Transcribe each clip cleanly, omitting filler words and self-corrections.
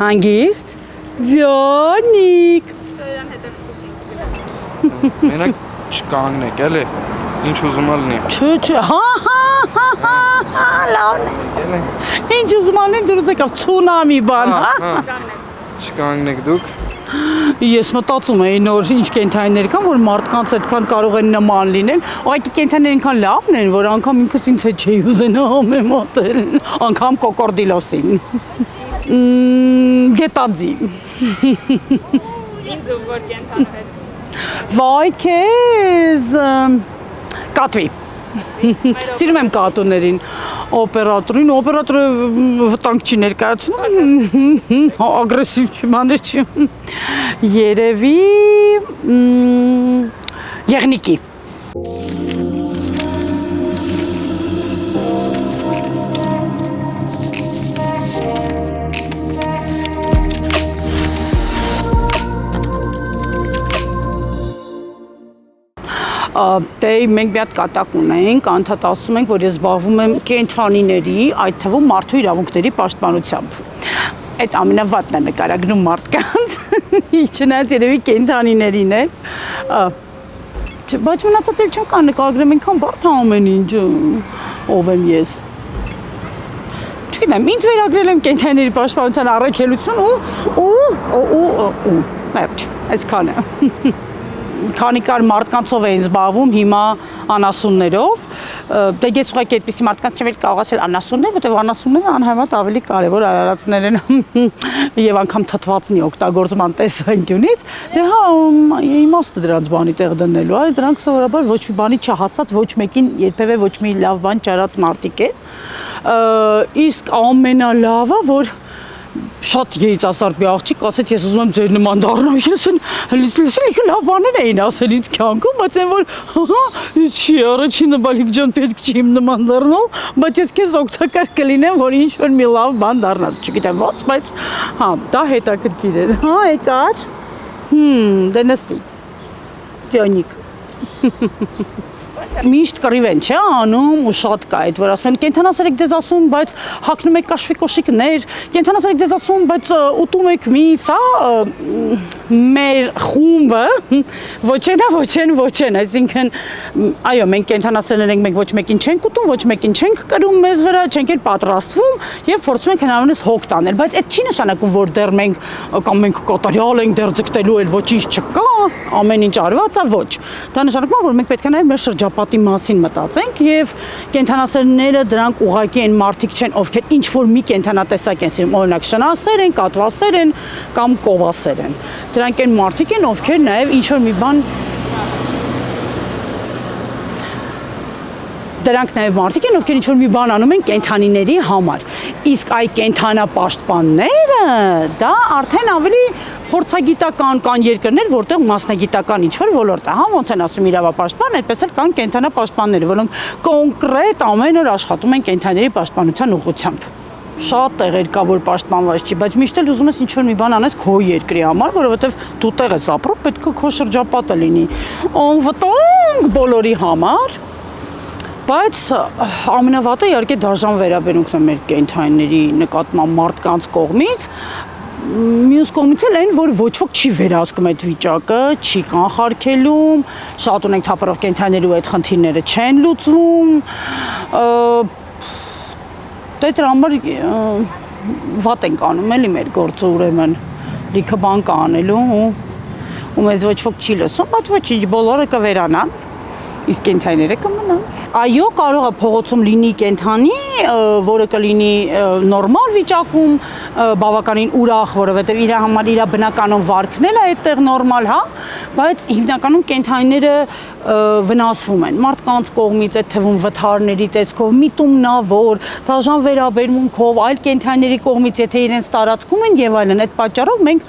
Հանգիստ։ Ձյոնիկ։ Մենակ չկանգնեք, էլի։ Ինչ ուզում ալնի։ Չէ, լավն է։ Ինչ ուզում ալնի դուրս եկավ ցունամի բան, հա։ Չկանգնեք դուք։ Ես մտածում էի նոր ինչ կենթանիներ կան, որ մարդկանց այդքան կարող են նման լինել, այդ կենթանիները այնքան լավն են, որ անգամ ինքս ինձ հետ չէի ուզենա համեմատել, անգամ կոկորդիլոսին։ Գետաձի։ Ինձ ով որ կենթաներ հետ։ Վայ քեզ կատվի։ Սիրում եմ կատուներին, օպերատորը վտանգ չի ներկայացնում, ագրեսիվ չի, մանր չի, երևի եղնիկի։ Դե մենք մի հատ կատակ ունենք, անդադ ասում ենք, որ ես զբաղվում եմ կենթանիների, այդ թվում մարդու իրավունքների պաշտպանությամբ։ Այդ ամենավատն է նկարագրում մարդկանց, չնայած երևի կենթանիներին է։ Բայց մնացած էլ չեմ կան նկարագրեմ այնքան բարդ է ամեն ինչը, ով եմ ես։ Չգիտեմ, ինձ վերագրել եմ կենթանիների պաշտպանության առաքելություն ու մերջ, այսքան է։ Քանի կար մարդկանցով էին զբաղվում, հիմա անասուններով, դե ես ուղղակի այդպիսի մարդկանց չեմ կարող ասել անասուններ, որտեղ անասունները անհամեմատ ավելի կարևոր արարածներ են եւ անգամ թթվածնի օգտագործման տեսանկյունից, դե հա իմաստը դրանց բանի տեղ դնելու, այ դրանք սովորաբար ոչ մի բանի չհասած, ոչ մեկին երբևէ ոչ մի լավ բան չարած մարդիկ է, իսկ ամենալավը, որ շատ երիտասարդ մի աղջիկ ասեց ես ուզում եմ ձեր նման դառնալ, ես լսել լավ բաներ էին ասել ինձ կյանքում, բայց այն որ չի առաջինը բալիկ ջան պետք չի իմ նման դառնալ, բայց ես քեզ օգտակար կլինեմ, որ ինչ որ մի լավ բան դառնաս, չգիտեմ ոնց, բայց հա, դա հետաքրքիր էր։ Հա, եկար։ Դե նստի։ Ձյոնիկ։ Միշտ կռիվ են, չէ, անում ու շատ կա այդ, որ ասում են կենթանասեր եք ձեզ ասում, բայց հագնում եք կաշվի կոշիկներ, կենթանասեր եք ձեզ ասում, բայց ուտում եք միս, հա, մեր խումբը ոչ են, այսինքն այո, մենք կենթանասերներ ենք, մենք ոչ մեկին չենք ուտում, ոչ մեկին չենք կրում մեզ վրա, չենք էլ պատրաստվում եւ փորձում ենք հնարավորինս հոգ տանել, բայց այդ չի նշանակում, որ դեռ մենք կատարյալ ենք, դեռ ձգտելու էլ ոչինչ չկա, ամեն ինչ արված է, ոչ։ Դա նշանակում է, որ մենք պետք է նաեւ մեր շրջապատի մասին մտածենք եւ կենթանասերները դրանք ուղղակի են մարդիկ չեն, ովքեր ինչ որ մի կենթանատեսակ են սիրում, օրինակ շնասեր են, կատվասեր են կամ կովասեր են։ Դրանք են մարդիկ են, ովքեր նաեւ ինչ որ մի բան Դրանք նաև մարդիկ են, ովքեր ինչ-որ մի բան անում են կենթանիների համար։ Իսկ այ կենթանապաշտպանները, դա արդեն ավելի փորձագիտական կան երկրներ, որտեղ մասնագիտական ինչ-որ ոլորտ է, հա, ոնց են ասում իրավապաշտպան, այդպես էլ կան կենթանապաշտպանները, որոնք կոնկրետ ամեն օր աշխատում են կենթանիների պաշտպանության ուղղությամբ։ Շատ տեղեր կա, որ պաշտպանված չի, բայց միշտ էլ ուզում ես ինչ-որ մի բան անես քո երկրի համար, որովհետև դու տեղ ես ապրում, պետք է քո շրջապատը լինի անվտանգ բոլորի համար։ Բայց ամենավատը իհարկե դաժան վերաբերմունքն է մեր կենթանիների նկատմամբ մարդկանց կողմից, մյուս կողմից էլ այն, որ ոչ ոք չի վերահսկում այդ վիճակը, չի կանխարգելում, շատ ունենք թափառող կենթանիների ու այդ խնդիրները չեն լուծվում, դե դրա համար վատ ենք անում էլի մեր գործը ուրեմն, լիքը բան կա անելու ու մեզ ոչ ոք չի լսում, բայց ոչինչ, բոլորը կվերանան, իսկ կենթանիները կմնան։ Այո, կարող է փողոցում լինի կենթանի, որը կլինի նորմալ վիճակում, բավականին ուրախ, որովհետև իր համար իր բնականon վարքն էլ է այդտեղ նորմալ, հա, բայց հիմնականում կենթանիները վնասվում են մարդկանց կողմից, այդ թվում վթարների տեսքով, միտումնավոր, դաժան վերաբերմունքով, այլ կենթանիների կողմից, եթե իրենց տարածքում են եւ այլն, այդ պատճառով մենք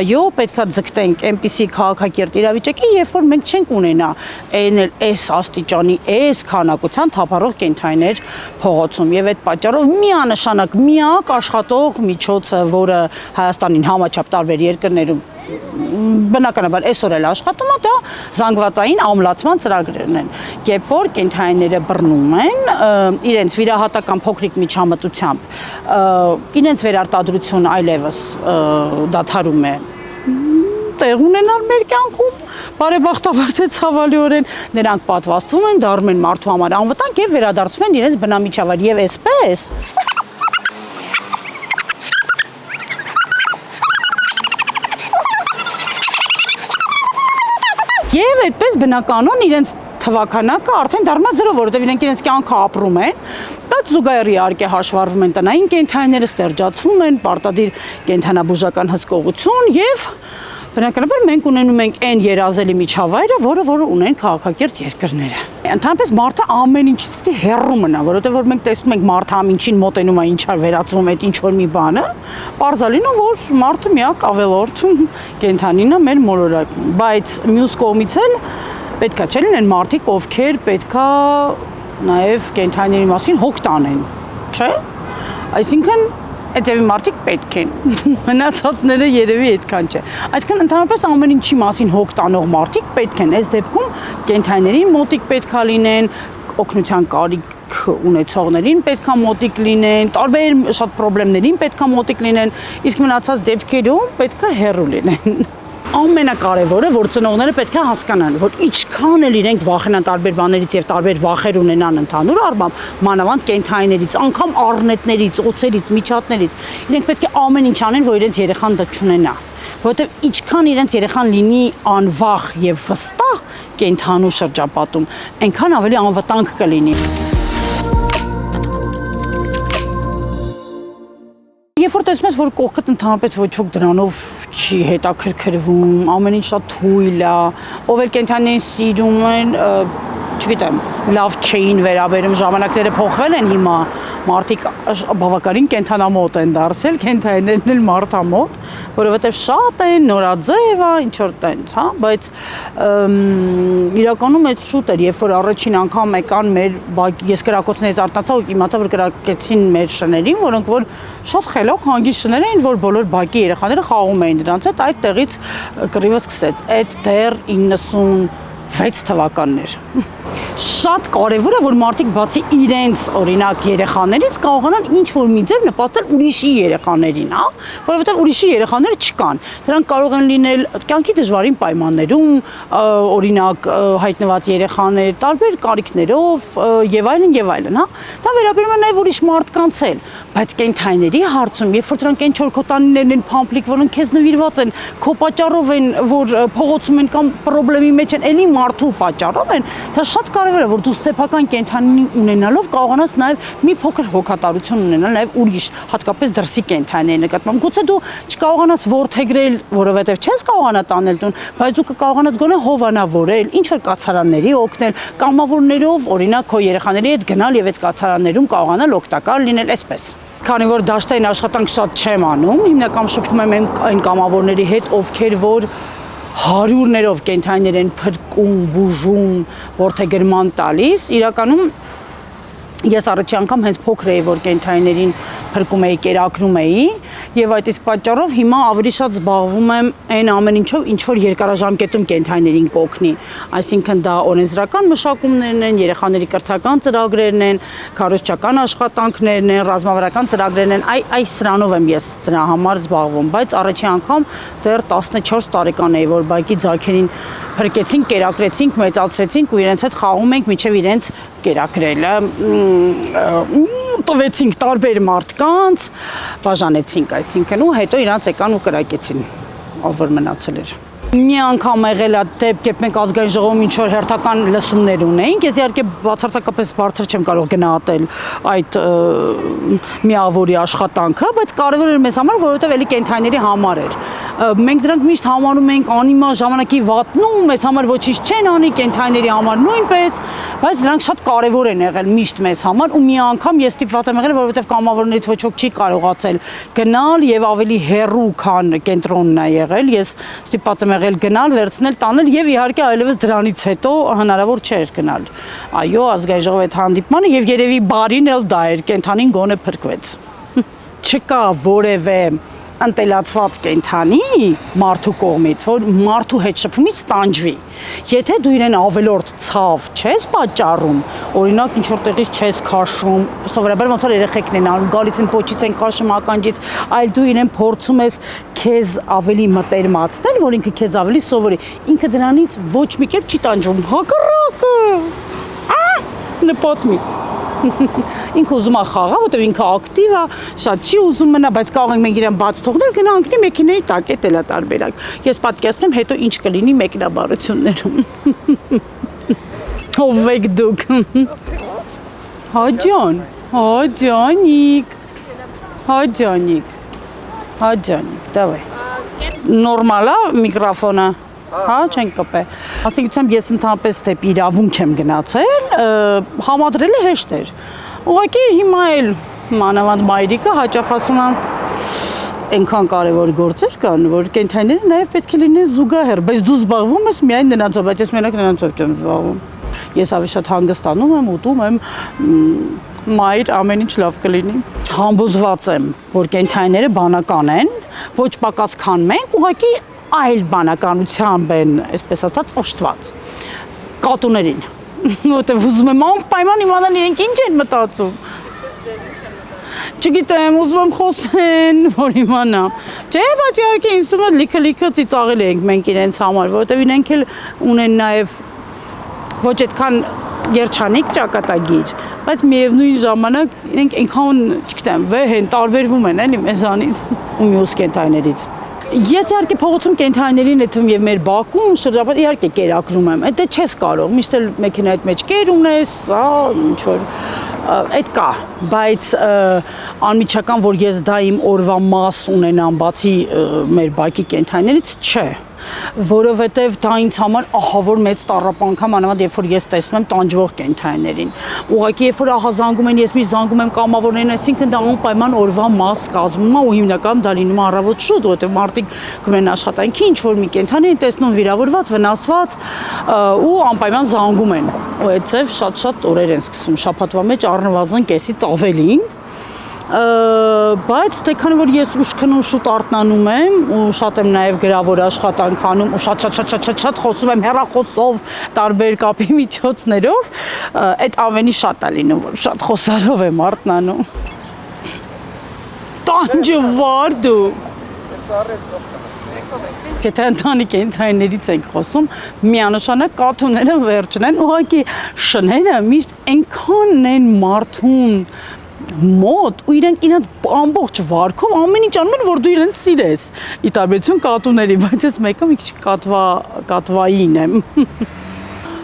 այո, պետքա ձգտենք այնպիսի քաղաքակիրթ իրավիճակի, երբ որ մենք չենք ունենա այս աստիճանի, այս քանակության թափառող կենթանիներ փողոցում եւ այդ պատճառով միանշանակ միակ աշխատող միջոցը, որը Հայաստանին համաչափ տարբեր երկրներում բնականաբար այսօր էլ աշխատում է, դա զանգվածային ամլացման ծրագրերն են։ Երբ որ կենդանիները բռնում են, իրենց վիրահատական փոքրիկ միջամտությամբ, իրենց վերարտադրություն այլևս դադարում է տեղ ունենալ մեր կյանքում, բարեբախտաբար թե ցավալիորեն նրանք պատվաստվում են, դառնում են մարդու համար անվտանգ եւ վերադարձում են իրենց բնամիջավայր եւ այսպես Եվ այդպես բնականon իրենց թվականակը արդեն դառնա 0, որովհետև իրենք իրենց կյանքը ապրում են, բայց զուգահեռ իհարկե հաշվառվում են տնային կենդանիները, ստերջացվում են, պարտադիր կենդանաբուժական հսկողություն եւ բնականաբար մենք ունենում ենք այն երազելի միջավայրը, որը ունեն քաղաքակիրթ երկրները։ Ընդհանրապես մարդը ամեն ինչից պետք է հեռու մնա, որովհետև որ մենք տեսնում ենք մարդը ամենին մոտենում է ինչար վերածվում այդ ինչ որ մի բանը, պարզալին է որ մարդը միակ ավելորդ կենդանին է մեր մոլորակում, բայց մյուս կողմից էլ պետքա չէ լինեն մարդիկ, ովքեր պետքա նաև կենդանիների մասին հոգ տանեն, չէ՞։ Այսինքն Այդտեղի մարդիկ պետք են, մնացածները երևի այդքան չէ։ Այսինքն ընդհանրապես ամեն ինչի մասին հոգ տանող մարդիկ պետք են։ Այս դեպքում կենդանիներին մոտիկ պետքա լինեն, օգնության կարիք ունեցողներին պետքա մոտիկ լինեն, տարբեր շատ խնդիրներին պետքա մոտիկ լինեն, իսկ մնացած դեպքերում պետքա հեռու լինեն։ Ամենակարևորը, որ ծնողները պետք է հասկանան, որ ինչքան էլ իրենք վախենան տարբեր բաներից եւ տարբեր վախեր ունենան ընդհանուր առմամբ, մանավանդ կենդանիներից, անգամ առնետներից, օծերից, միջատներից, իրենք պետք է ամեն ինչ անեն, որ իրենց երեխան դա չունենա, որովհետեւ ինչքան իրենց երեխան լինի անվախ եւ վստահ կենդանու շրջապատում, այնքան ավելի անվտանգ կլինի։ Երբ որ տեսնում ես, որ կողքդ ընդհանրապես ոչ ոք դրանով չի հետաքրքրվում, ամեն ինչ շատ թույլ է, ով էլ կենդանիներին սիրում են, չգիտեմ, լավ չէին վերաբերում, ժամանակները փոխվել են հիմա, մարդիկ բավականին կենդանամոտ են դարձել, կենդանիներն էլ մարդամոտ, որովհետև շատ են, նորաձև է, ինչ որ տենց, հա, բայց իրականում այդ շուտ էր, երբ որ առաջին անգամ եկան մեր ես կրակոցներից արթնացա ու իմացա, որ կրակեցին մեր շներին, որոնք որ շատ խելոք հանգիստ շներ էին, որ բոլոր բակի երեխաները խաղում էին դրանց հետ, այդ տեղից կռիվը սկսեց, այդ դեռ 96 թվականներ։ Շատ կարևոր է, որ մարդիկ բացի իրենց օրինակ երեխաներից կարողանան ինչ-որ մի ձև նպաստել ուրիշի երեխաներին, հա, որովհետև ուրիշի երեխաները չկան։ Դրանք կարող են լինել կյանքի դժվարին պայմաններում, օրինակ հայտնված երեխաներ, տարբեր կարիքներով եւ այլն, հա։ Դա վերաբերում է նաեւ ուրիշ մարդկանց էլ, բայց կենդանիների հարցում, երբ որ դրանք այն չոր քո տանիներն են փամփլիկ, որոնք քեզ նվիրված են, քո պատճառով են, որ փողոցում են կամ խնդրի մեջ են, էլի մարդու պատճառով են, դա շատ կարևոր է, որ դու սեփական կենդանի ունենալով կարողանաս նաև մի փոքր հոգատարություն ունենալ նաև ուրիշ, հատկապես դրսի կենդանիների նկատմամբ։ Գուցե դու չկարողանաս ворթեգրել, որովհետև չես կարողանա տանել տուն, բայց դու կկարողանաս գոնե հովանավորել, ինչ որ կացարանների օգնել, կամավորներով, օրինակ քո երեխաների հետ գնալ եւ այդ կացարաններում կարողանալ օգտակար լինել, այսպես։ Քանի որ դաշտային աշխատանք շատ չեմ անում, հիմնական շփվում եմ այն կամավորների հետ, ովքեր որ հարյուրներով կենդանիներ են փրկում, բուժում, ворթեգրման տալիս, իրականում ես առաջի անգամ հենց փոքր էի, որ կենդանիներին փրկում էի, կերակրում էի, եւ այդ իսկ պատճառով հիմա ավելի շատ զբաղվում եմ այն ամեն ինչով, ինչ որ երկարաժամկետում կենդանիներին կօգնի։ Այսինքն դա օրենսդրական մշակումներն են, երեխաների կրթական ծրագրերն են, քարոզչական աշխատանքներն են, ռազմավարական ծրագրերն են, այս սրանով եմ ես դրա համար զբաղվում, բայց առաջի անգամ դեռ 14 տարեկան էի, որ բակի ձագերին փրկեցինք, կերակրեցինք, մեծացրեցինք ու իրենց հետ խաղում ենք մինչև իրենց կերակրելը, տվեցինք տարբեր մարդկանց, բաժանեցինք, այսինքն ու հետո իրանց եկան ու կրակեցին, ով որ մնացել էր։ Մի անգամ եղել է դեպք, երբ մենք ազգային ժողովում ինչ որ հերթական լսումներ ունեինք, ես իհարկե բացարձակապես բարձր չեմ կարող գնահատել այդ միավորի աշխատանքը, բայց կարևոր էր մեզ համար, որովհետև էլի կենդանիների համար էր։ Մենք դրանք միշտ համարում ենք անիմաստ ժամանակի վատնում, մեզ համար ոչինչ չեն անի, կենդանիների համար նույնպես, բայց դրանք շատ կարևոր են եղել միշտ մեզ համար ու մի անգամ ես ստիպված եմ եղել, որովհետև կամավորներից ոչ ոք չի կարողացել գնալ եւ ավելի հեռու քան կենտրոնն է եղել, ես ստիպված եմ եղել գնալ, վերցնել, տանել եւ իհարկե այլևս դրանից հետո հնարավոր չէր գնալ։ Այո, ազգային ժողովի հետ հանդիպմանը եւ երևի բարին էլ դա էր, կենդանին գոնե փրկվեց։ Չկա որևէ ընտելացված կենդանի մարդու կողմից, որ մարդու հետ շփումից տանջվի։ Եթե դու իրեն ավելորդ ցավ չես պատճառում, օրինակ ինչ որ տեղից չես քաշում, սովորաբար ոնց որ երեխեքն են անում, գալիս են փոչից են քաշում ականջից, այլ դու իրեն փորձում ես քեզ ավելի մտերմացնել, որ ինքը քեզ ավելի սովորի, ինքը դրանից ոչ մի կերպ չի տանջվում, հակառակը։ Նպատմի։ Ինքը ուզում է խաղա, որտեղ ինքը ակտիվ է, շատ չի ուզում մնա, բայց կարող ենք մենք իրեն բաց թողնել, գնա ընկնի մեքենայի տակ, էդ էլ է տարբերակ։ Ես պատկերացնում եմ հետո ինչ կլինի մեկնաբարություններում։ Ով եք դուք։ Հաջան, հաջանիկ։ Հաջանիկ։ Հաջանիկ, давай։ Նորմալ է միկրոֆոնը։ Հա, չենք կպե։ Ասիկությամբ ես ընդհանրապես դեպի իրավունք եմ գնացել, համադրելը հեշտ էր։ Ուղղակի հիմա էլ մանավանդ մայրիկը հաճախ ասում է այնքան կարևոր գործեր կան, որ կենդանիները նաև պետք է լինեն զուգահեռ, բայց դու զբաղվում ես միայն նրանցով, բայց ես մենակ նրանցով չեմ զբաղվում։ Ես ավելի շատ հանգստանում եմ, ուտում եմ, մայր ամեն ինչ լավ կլինի։ Համոզված եմ, որ կենդանիները բանական են, ոչ պակաս քան մենք, ուղղակի այլ բանականությամբ են, այսպես ասած, օժտված կատուներին, որտեղ ուզում եմ անպայման իմանալ իրենք ինչ են մտածում։ Չգիտեմ, ուզում եմ խոսեն, որ իմանամ։ Չէ, բայց իհարկե ինձ թվում է լիքը ծիծաղել ենք մենք իրենց համար, որտեղ իրենք էլ ունեն նաև ոչ այդքան երջանիկ ճակատագիր, բայց միևնույն ժամանակ իրենք այնքան, չգիտեմ, վեհ են, տարբերվում են էլի մեզանից ու մյուս կենդանիներից։ Ես իհարկե փողոցում կենդանիներին այդ եւ մեր բակում շրջապատ իհարկե կերակրում եմ։ Այդ չես կարող, միշտ էլ մեքենայի հետ մեջ կեր ունես, ինչ որ այդ կա, բայց անմիջական որ ես դա իմ օրվա մաս ունենամ, բացի մեր բակի կենդանիներից, չէ։ Որովհետև դա ինձ համար ահավոր մեծ տառապանք է, մանավանդ երբ որ ես տեսնում եմ տանջվող կենդանիներին։ Ուղղակի երբ որ ահազանգում են, ես միշտ զանգում եմ կամավորներին, այսինքն դա անպայման օրվա մաս կազմում է ու հիմնականում դա լինում է առավոտ շուտ, որովհետև մարդիկ գնում են աշխատանքի, ինչ որ մի կենդանի են տեսնում վիրավորված, վնասված ու անպայման զանգում են։ Ու այդպես շատ օրեր են սկսում շաբաթվա մեջ առնվազն կեսից ավելին։ Բայց դե քանի որ ես ուշ քնում շուտ արթնանում եմ ու շատ եմ նաև գրավոր աշխատանք անում ու շատ խոսում եմ հեռախոսով տարբեր կապի միջոցներով, այդ ամենի շատ է լինում, որ շատ խոսալով եմ արթնանում։ Տանջվար դու։ Եթե ընտանիք կենդանիներից ենք խոսում, միանշանակ կատուները վերջն են, ուղղակի շները միշտ այնքան են մարդուն մոտ ու իրենք իրենց ամբողջ վարքով ամեն ինչ անում են, որ դու իրենց սիրես։ Ի տարբերություն կատուների, բայց ես մեկը մի քիչ կատվային եմ։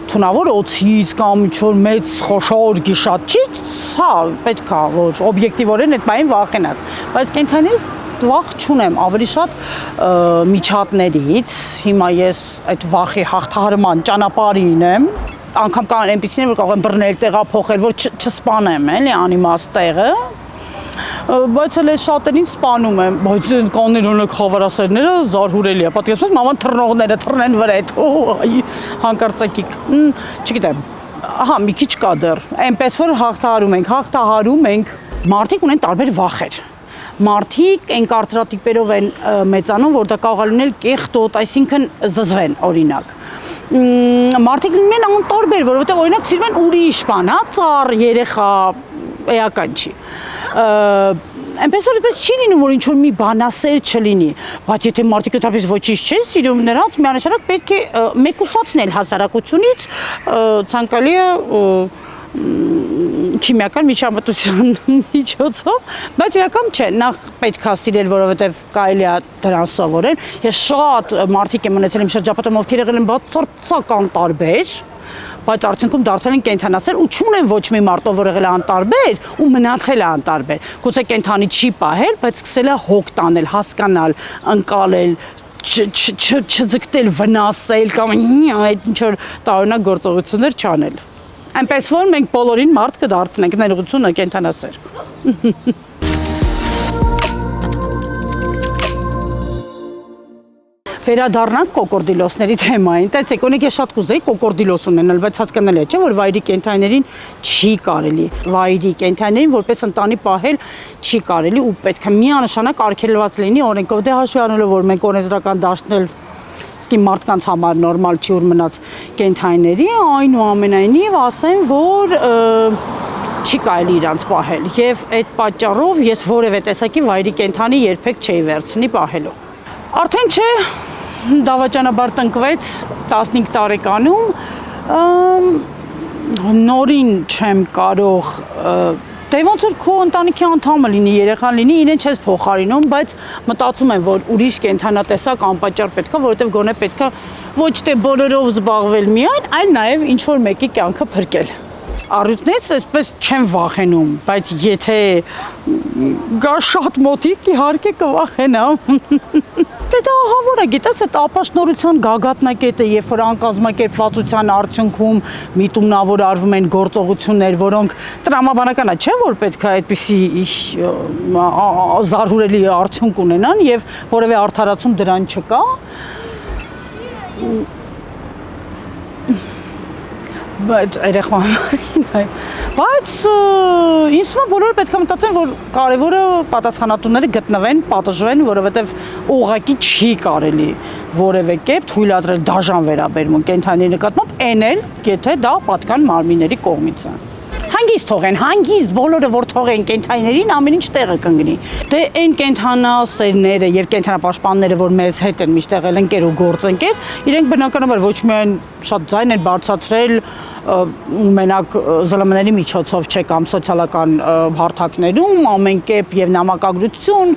Թունավոր օծից կամ ինչ-որ մեծ խոշոր գիշատ չի, հա, պետք է որ օբյեկտիվորեն այդ բանին վախենաս։ Բայց կենդանիներից վախ չունեմ, ավելի շատ միջատներից։ Հիմա ես այդ վախի հաղթահարման ճանապարհին եմ։ Անգամ կան այնպիսիներ, որ կարող են բռնել, տեղափոխել, որ չսպանեմ, էլի անիմաստ տեղը, բայց էլ շատերին սպանում եմ, բայց կաներ օրինակ խավարասերները զարհուրելի է, պատկերացրու մաման թռնողները թռնեն վրեդ, հանկարծակի, չգիտեմ, ահա մի քիչ կա դեռ, այնպես որ հաղթահարում ենք, մարդիկ ունեն տարբեր վախեր։ Մարդիկ այն կարծրատիպերով են մեծանում, որ դա կարող է լինել կեղտոտ, այսինքն զզվեն, օրինակ։ Մարդիկ լինում են անտարբեր, որովհետև օրինակ սիրում են ուրիշ բան, հա, ծառ, երեխա, էական չի։ Այնպես որ այդպես չի լինում, որ ինչ-որ մի բանասեր չլինի, բայց եթե մարդիկ այդպես ոչինչ չեն սիրում նրանց, միանշանակ պետք է մեկուսացնել հասարակությունից, ցանկալի է քիմիական միջամտության միջոցով, բայց իրական չէ, նախ պետք է սիրել, որովհետև կարելի է դրան սովորել։ Ես շատ մարդիկ եմ ունեցել իմ շրջապատում, ովքեր եղել են բացարձակական տարբեր, բայց արդյունքում դարձել են կենդանասեր ու չունեն ոչ մի մարդ, ով եղել է անտարբեր ու մնացել է անտարբեր։ Գուցե կենդանի չի պահել, բայց սկսել է հոգ տանել, հասկանալ, ընկալել, չձգտել, վնասել կամ այդ ինչ որ տարօրինակ գործողություններ չանել։ Այնպես որ մենք բոլորին մարդ կդարձնենք, ներողությունը կենդանասեր։ Վերադառնանք կոկորդիլոսների թեմային։ Տեսեք, օրինակ ես շատ կուզեի կոկորդիլոս ունենալ, բայց հասկանալի է, չէ՞, որ վայրի կենդանիներին չի կարելի։ Վայրի կենդանիներին որպես ընտանի պահել չի կարելի ու պետք է միանշանակ արգելված լինի օրենքով։ Դե հաշվի առնելով, որ մենք օրենսդրական դաշտն էլ մարդկանց համար նորմալ չի ուր մնաց կենդանիների, այնուամենայնիվ ասեմ, որ չի կարելի իրանց պահել եւ այդ պատճառով ես որևէ տեսակի վայրի կենդանի երբեք չէի վերցնի պահելու։ Արդեն չէ, դավաճանաբար տնկվեց 15 տարեկանում, նորին չեմ կարող, դե ոնց որ քո ընտանիքի անդամը լինի, երեխան լինի, իրեն չես փոխարինում, բայց մտածում եմ, որ ուրիշ կենդանատեսակ անպատճառ պետքա, որովհետև գոնե պետքա ոչ թե բոլորով զբաղվել միայն, այլ նաև ինչ որ մեկի կյանքը փրկել։ Առյուծներից այսպես չեմ վախենում, բայց եթե գա շատ մոտիկ, իհարկե կվախենամ։ Դե դա ահավոր է, գիտես, այդ ապաշնորության գագաթնակետը, երբ որ անկազմակերպվածության արդյունքում միտումնավոր արվում են գործողություններ, որոնք տրամաբանական է, չէ՞ որ պետք է այդպիսի զարհուրելի արդյունք ունենան եւ որևէ արդարացում դրան չկա։ Բայց երեխան բայց ինձ թվում է բոլորը պետք է մտածեն, որ կարևորը պատասխանատուները գտնվեն, պատժվեն, որովհետև ուղղակի չի կարելի որևէ կերպ թույլատրել դաժան վերաբերմունք կենդանիների նկատմամբ, այն էլ, եթե դա պատկան մարմինների կողմից է։ Հանգիստ թողեն, հանգիստ բոլորը որ թողեն կենդանիներին, ամեն ինչ տեղը կընկնի։ Դե այն կենդանասերները եւ կենդանապաշտպանները, որ մեզ հետ են միշտ եղել ընկեր ու գործընկեր, իրենք բնականաբար ոչ միայն շատ ձայն են բարձրացրել մենակ ԶԼՄ-ների միջոցով չէ կամ սոցիալական հարթակներում ամեն կերպ եւ նամակագրություն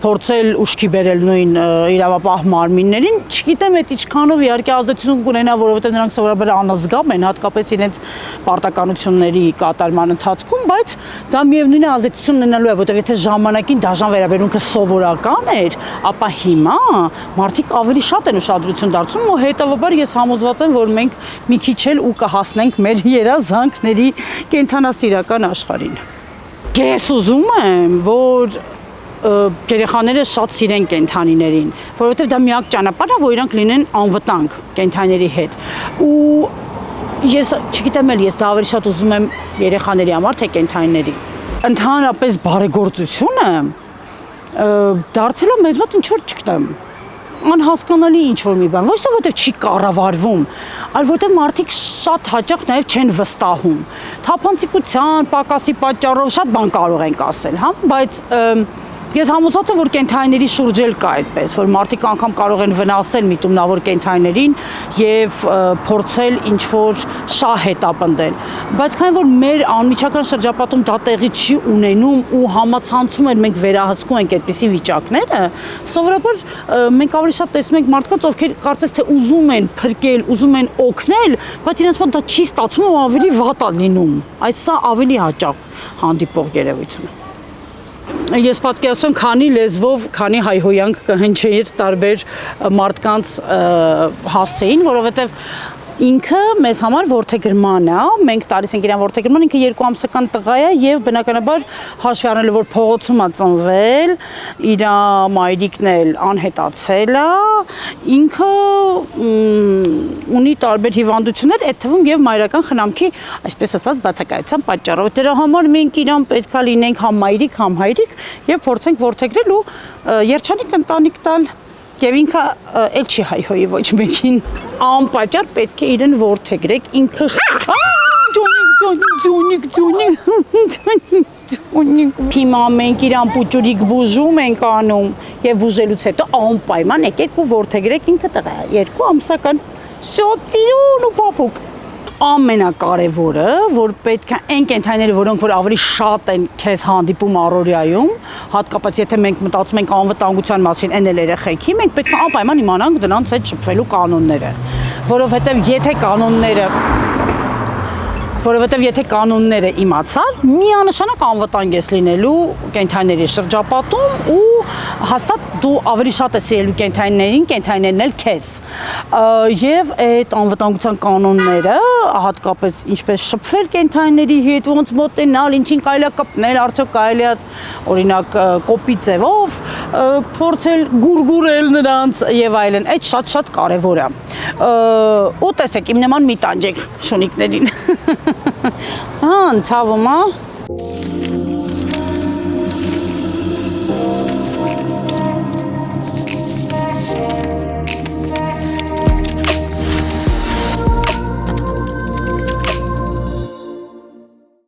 փորձել ուշքի բերել նույն իրավապահ մարմիններին, չգիտեմ այդ ինչքանով իհարկե ազդեցություն կունենա, որովհետեւ նրանք սովորաբար անզգամ են, հատկապես իրենց պարտականությունների կատարման ընթացքում, բայց դա միևնույն է ազդեցություն ունենալու է, որովհետեւ եթե ժամանակին դաժան վերաբերմունքը սովորական էր, ապա հիմա մարդիկ ավելի շատ են ուշադրություն դարձնում ու հետեւաբար ես համոզված եմ, որ մենք մի քիչ էլ ու կհասնենք մեր երազանքների կենդանասիրական աշխարհին։ Ես ուզում եմ, որ երեխաները շատ սիրեն կենդանիներին, որովհետև դա միակ ճանապարհն է, որ իրանք լինեն անվտանգ կենդանիների հետ։ Ու ես չգիտեմ էլ, ես դա ավելի շատ ուզում եմ երեխաների համար, թե կենդանիների։ Ընդհանրապես բարեգործությունը դարձել է մեզ մոտ ինչ որ չգիտեմ անհասկանալի ինչ-որ մի բան, ոչ թե որտեղ չի կառավարվում, այլ որտեղ մարդիկ շատ հաճախ նաև չեն վստահում։ Թափանցիկության, պակասի պատճառով շատ բան կարող ենք ասել, հա, բայց ես համոզված եմ, որ կենդանիների շուրջ էլ կա այդպես, որ մարդիկ անգամ կարող են վնասել միտումնավոր կենդանիներին եւ փորձել ինչ-որ շահ հետապնդել։ Բայց քանի որ մեր անմիջական շրջապատում դա տեղի չի ունենում ու համացանցում են մենք վերահսկում ենք այդպիսի վիճակները, սովորաբար մենք ավելի շատ տեսնում ենք մարդկանց, ովքեր կարծես թե ուզում են փրկել, ուզում են օգնել, բայց իրենց մոտ դա չի ստացվում ու ավելի վատ է լինում։ Այս սա ավելի հաճախ հանդիպող երևույթն է։ Ես պատկերացնում քանի լեզվով, քանի հայհոյանք կհնչեր տարբեր մարդկանց հասցեին, որովհետև ինքը մեզ համար որդեգրման է, մենք տալիս ենք իրան որդեգրման, ինքը 2 ամսական տղա է եւ բնականաբար հաշվի առնելով որ փողոցում է ծնվել, իր մայրիկն էլ անհետացել է, ինքը ունի տարբեր հիվանդություններ, այդ թվում եւ մայրական խնամքի, այսպես ասած, բացակայության պատճառով։ Դրա համար մենք իրան պետքա լինենք համ մայրիկ, համ հայրիկ եւ փորձենք որդեգրել ու երջանիկ ընտանիք տալ։ Եվ ինքը էլ չի հայհոյի ոչ մեկին, անպատճառ պետք է իրեն որդեգրեք, ինքը ջոնիկ, հիմա մենք իրան պուճուրիկ բուժում ենք անում և բուժելուց հետո անպայման եկեք ու որդեգրեք ինքը տղա է, 2 ամսական շոտ սիրուն ու պապուկ։ Ամենակարևորը, որ պետք է այն կենդանիները, որոնք որ ավելի շատ են քեզ հանդիպում առօրյայում, հատկապես եթե մենք մտածում ենք անվտանգության մասին, այն էլ երեխեքի, մենք պետք է անպայման իմանանք դրանց հետ շփվելու կանոնները, որովհետև եթե կանոնները իմացար, միանշանակ անվտանգ ես լինելու կենդանիների շրջապատում ու հաստատ դու ավելի շատ ես սիրելու կենդանիներին, կենդանիներն էլ քեզ։ Եվ այդ անվտանգության կանոնները, հատկապես ինչպես շփվել կենդանիների հետ, ոնց մոտենալ, ինչին կարելի է կպնել, արդյոք կարելի է օրինակ կոպի ձևով փորձել գուրգուրել նրանց եւ այլն, այդ շատ կարեւոր է։ Ու տեսեք, իմ նման մի տանջեք շունիկներին։ Հա, ցավում է։